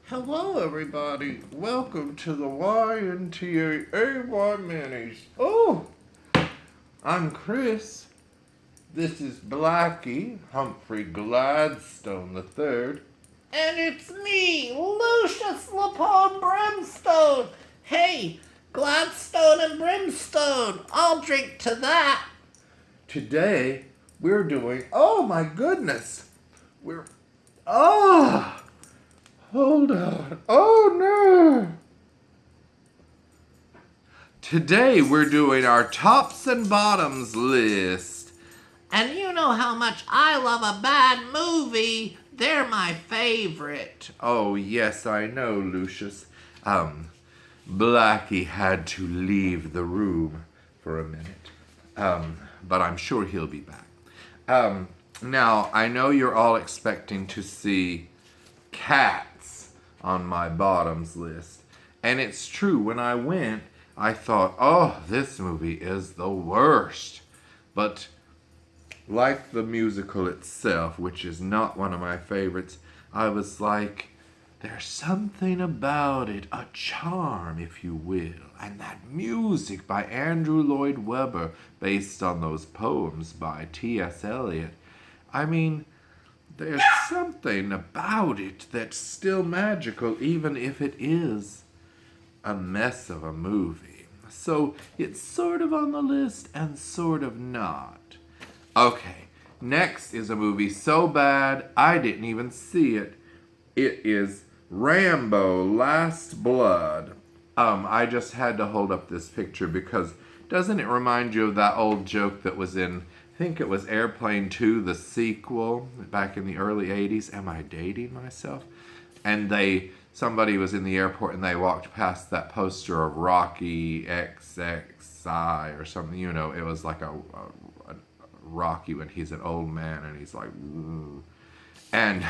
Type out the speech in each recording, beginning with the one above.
Hello, everybody. Welcome to the YNTAAY Minis. Oh, I'm Chris. This is Blackie, Humphrey Gladstone III. And it's me, Lucious Brimstone. Hey, Gladstone and Brimstone, I'll drink to that. Today, we're doing, oh my goodness, we're, oh, hold on. Oh no. Today we're doing our tops and bottoms list. And you know how much I love a bad movie. They're my favorite. Oh, yes, I know, Lucius. Blackie had to leave the room for a minute. But I'm sure he'll be back. Now, I know you're all expecting to see cats on my bottoms list. And it's true, when I went, I thought, oh, this movie is the worst. But like the musical itself, which is not one of my favorites, I was like, there's something about it, a charm, if you will. And that music by Andrew Lloyd Webber, based on those poems by T.S. Eliot. I mean, there's something about it that's still magical, even if it is a mess of a movie. So it's sort of on the list and sort of not. Okay, next is a movie so bad I didn't even see it. It is Rambo Last Blood. I just had to hold up this picture because doesn't it remind you of that old joke that was in, I think it was Airplane 2, the sequel, back in the early 80s. Am I dating myself? And somebody was in the airport and they walked past that poster of Rocky XXI or something. You know, it was like a Rocky when he's an old man and he's like, "Ooh." And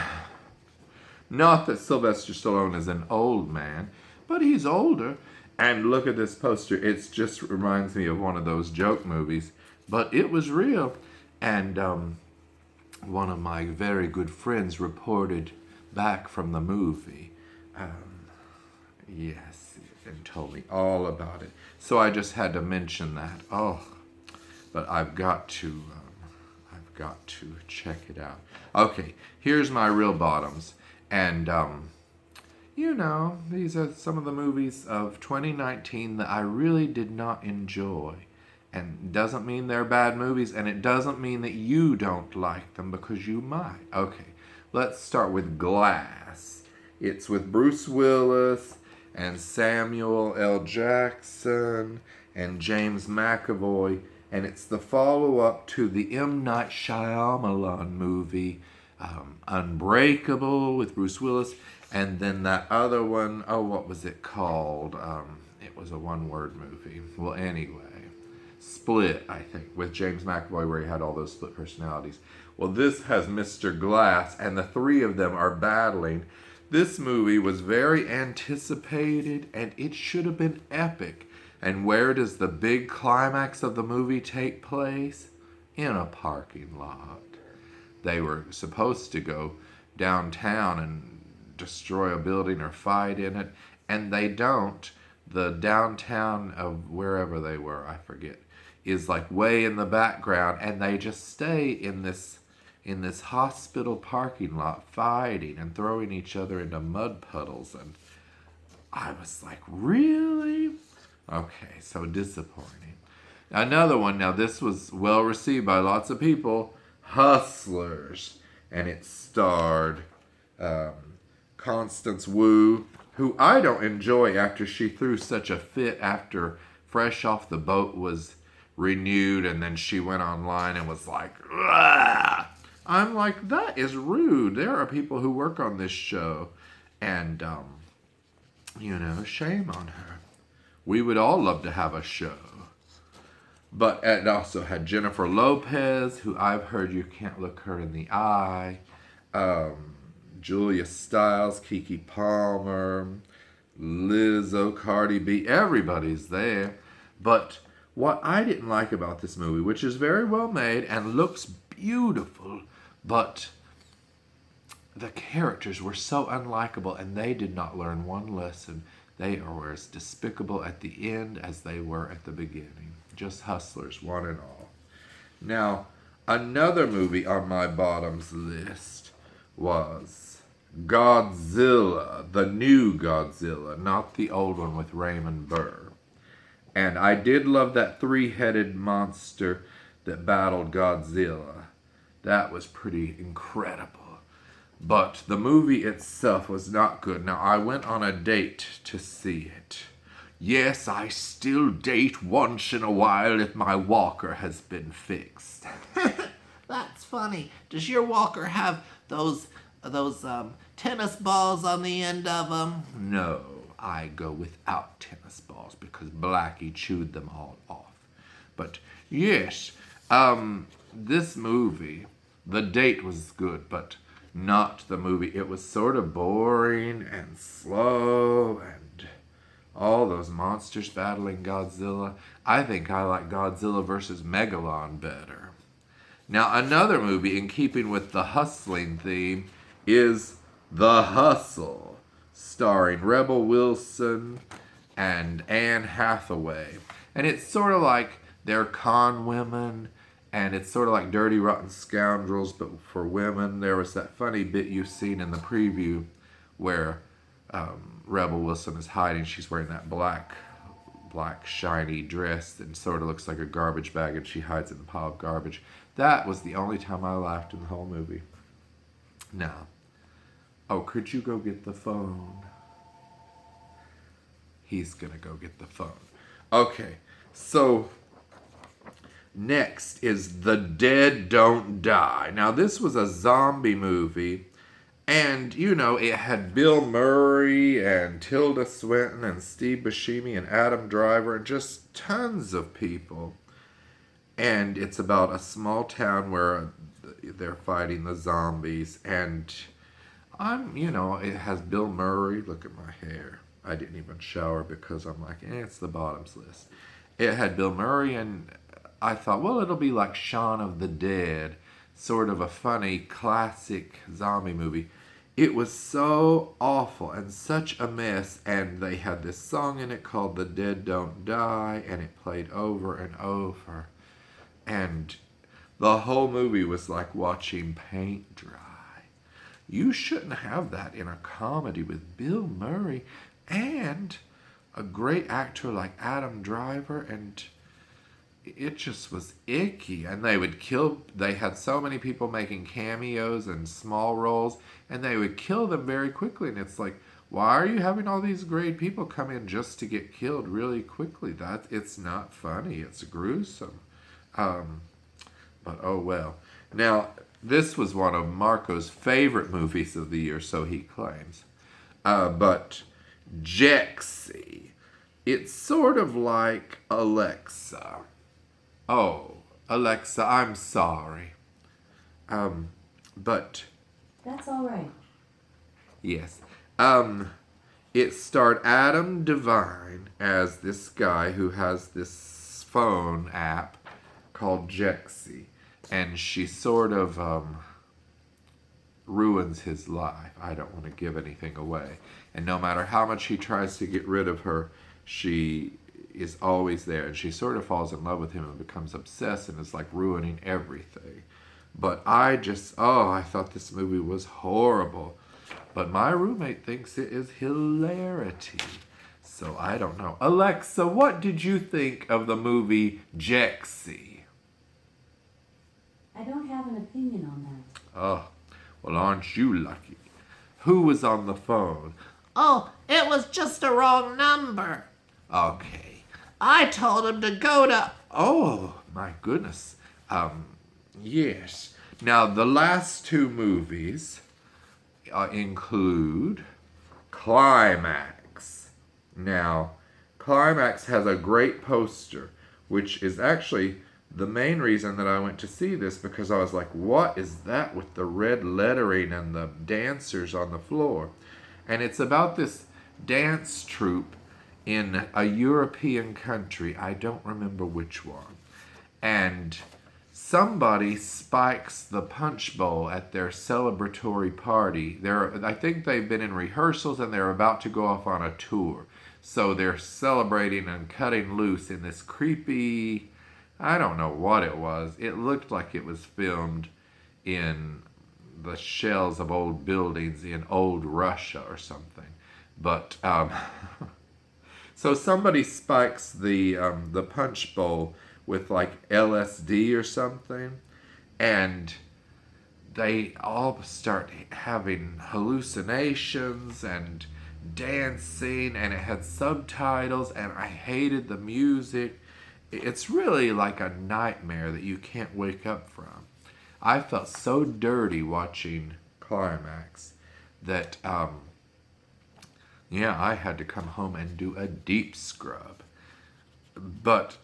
not that Sylvester Stallone is an old man, but he's older. And look at this poster. It just reminds me of one of those joke movies. But it was real. And one of my very good friends reported back from the movie. Yes, and told me all about it. So I just had to mention that. Oh, but I've got to check it out. Okay, here's my real bottoms. And these are some of the movies of 2019 that I really did not enjoy. And it doesn't mean they're bad movies, and it doesn't mean that you don't like them, because you might. Okay, let's start with Glass. It's with Bruce Willis and Samuel L. Jackson and James McAvoy, and it's the follow-up to the M. Night Shyamalan movie, Unbreakable with Bruce Willis, and then that other one, oh, what was it called? It was a one-word movie. Well, anyway, Split, I think, with James McAvoy, where he had all those split personalities. Well, this has Mr. Glass, and the three of them are battling. This movie was very anticipated, and it should have been epic. And where does the big climax of the movie take place? In a parking lot. They were supposed to go downtown and destroy a building or fight in it, and they don't. The downtown of wherever they were, I forget, is like way in the background, and they just stay in this hospital parking lot fighting and throwing each other into mud puddles. And I was like, really? Okay, so disappointing. Another one, now this was well received by lots of people, Hustlers. And it starred Constance Wu, who I don't enjoy after she threw such a fit after Fresh Off the Boat was renewed, and then she went online and was like, "Ugh." I'm like, that is rude. There are people who work on this show, and shame on her. We would all love to have a show. But it also had Jennifer Lopez, who I've heard you can't look her in the eye. Julia Stiles, Keke Palmer, Lizzo, Cardi B, everybody's there. But what I didn't like about this movie, which is very well made and looks beautiful, but the characters were so unlikable, and they did not learn one lesson. They were as despicable at the end as they were at the beginning. Just hustlers, one and all. Now, another movie on my bottoms list was Godzilla, the new Godzilla, not the old one with Raymond Burr. And I did love that three-headed monster that battled Godzilla. That was pretty incredible. But the movie itself was not good. Now, I went on a date to see it. Yes, I still date once in a while if my walker has been fixed. That's funny. Does your walker have those tennis balls on the end of them? No, I go without tennis balls because Blackie chewed them all off. But yes, this movie, the date was good, but not the movie. It was sort of boring and slow and all those monsters battling Godzilla. I think I like Godzilla versus Megalon better. Now, another movie in keeping with the hustling theme is The Hustle, starring Rebel Wilson and Anne Hathaway. And it's sort of like they're con women, and it's sort of like Dirty Rotten Scoundrels, but for women. There was that funny bit you've seen in the preview where Rebel Wilson is hiding. She's wearing that black shiny dress and sort of looks like a garbage bag, and she hides in the pile of garbage. That was the only time I laughed in the whole movie. Now, could you go get the phone? He's gonna go get the phone. Okay, so next is The Dead Don't Die. Now, this was a zombie movie, and, it had Bill Murray and Tilda Swinton and Steve Buscemi and Adam Driver and just tons of people. And it's about a small town where they're fighting the zombies, and it has Bill Murray. Look at my hair. I didn't even shower because I'm like, it's the bottoms list. It had Bill Murray, and I thought, well, it'll be like Shaun of the Dead, sort of a funny, classic zombie movie. It was so awful and such a mess, and they had this song in it called The Dead Don't Die, and it played over and over. And the whole movie was like watching paint dry. You shouldn't have that in a comedy with Bill Murray and a great actor like Adam Driver, and it just was icky. And they had so many people making cameos and small roles, and they would kill them very quickly. And it's like, why are you having all these great people come in just to get killed really quickly? It's not funny. It's gruesome. But oh well. Now, this was one of Marco's favorite movies of the year, so he claims. But Jexy, it's sort of like Alexa. Oh, Alexa, I'm sorry. But that's all right. Yes. It starred Adam Devine as this guy who has this phone app called Jexy, and she sort of ruins his life. I don't want to give anything away. And no matter how much he tries to get rid of her, she is always there, and she sort of falls in love with him and becomes obsessed and is like ruining everything. But I thought this movie was horrible. But my roommate thinks it is hilarity. So I don't know. Alexa, what did you think of the movie Jexy? I don't have an opinion on that. Oh, well, aren't you lucky? Who was on the phone? Oh, it was just a wrong number. Okay. I told him to go to... Oh, my goodness. Yes. Now, the last two movies include Climax. Now, Climax has a great poster, which is actually the main reason that I went to see this, because I was like, what is that with the red lettering and the dancers on the floor? And it's about this dance troupe in a European country. I don't remember which one. And somebody spikes the punch bowl at their celebratory party. I think they've been in rehearsals and they're about to go off on a tour. So they're celebrating and cutting loose in this creepy, I don't know what it was. It looked like it was filmed in the shells of old buildings in old Russia or something. But so somebody spikes the punch bowl with like LSD or something, and they all start having hallucinations and dancing, and it had subtitles, and I hated the music. It's really like a nightmare that you can't wake up from. I felt so dirty watching Climax that I had to come home and do a deep scrub. But,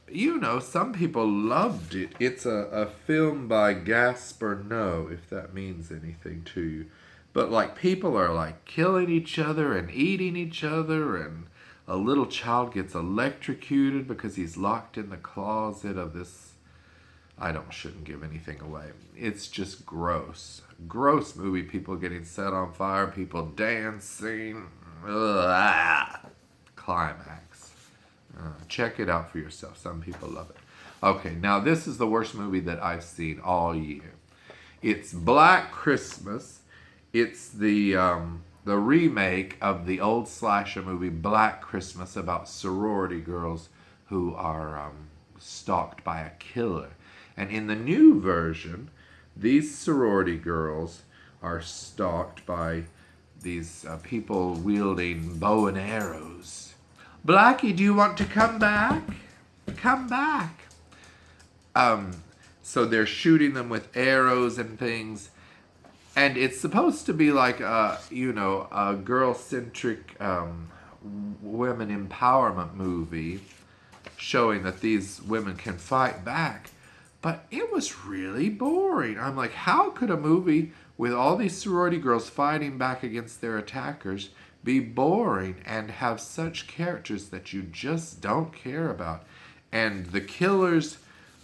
some people loved it. It's a film by Gaspar Noé, if that means anything to you. But, like, people are, like, killing each other and eating each other, and a little child gets electrocuted because he's locked in the closet of this... shouldn't give anything away. It's just gross. Gross movie. People getting set on fire, people dancing. Ugh. Climax. Check it out for yourself. Some people love it. Okay, now this is the worst movie that I've seen all year. It's Black Christmas. It's the remake of the old slasher movie Black Christmas about sorority girls who are stalked by a killer. And in the new version, these sorority girls are stalked by these people wielding bow and arrows. Blackie, do you want to come back? Come back. So they're shooting them with arrows and things. And it's supposed to be like a girl-centric women empowerment movie showing that these women can fight back. But it was really boring. I'm like, how could a movie with all these sorority girls fighting back against their attackers be boring and have such characters that you just don't care about? And the killers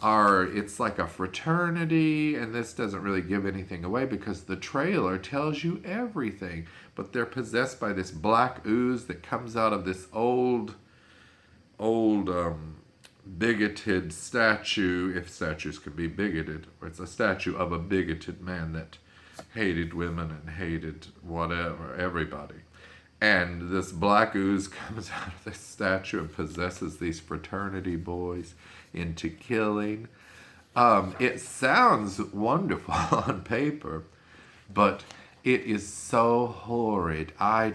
it's like a fraternity, and this doesn't really give anything away because the trailer tells you everything. But they're possessed by this black ooze that comes out of this old bigoted statue, if statues could be bigoted, or it's a statue of a bigoted man that hated women and hated whatever, everybody. And this black ooze comes out of this statue and possesses these fraternity boys into killing. It sounds wonderful on paper, but it is so horrid. I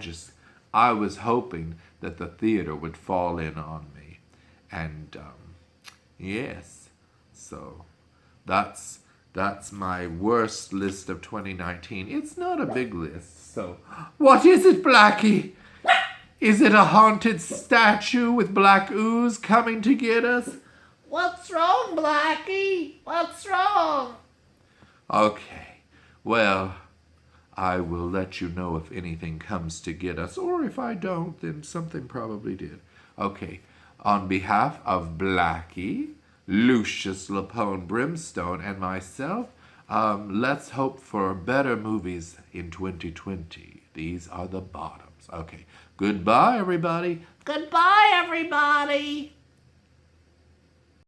was hoping that the theater would fall in on me. And yes, so that's my worst list of 2019. It's not a big list, so... What is it, Blackie? Is it a haunted statue with black ooze coming to get us? What's wrong, Blackie? What's wrong? Okay, well, I will let you know if anything comes to get us, or if I don't, then something probably did. Okay, on behalf of Blackie, Lucious, Lapone, Brimstone, and myself, let's hope for better movies in 2020. These are the bottoms. Okay, goodbye, everybody. Goodbye, everybody.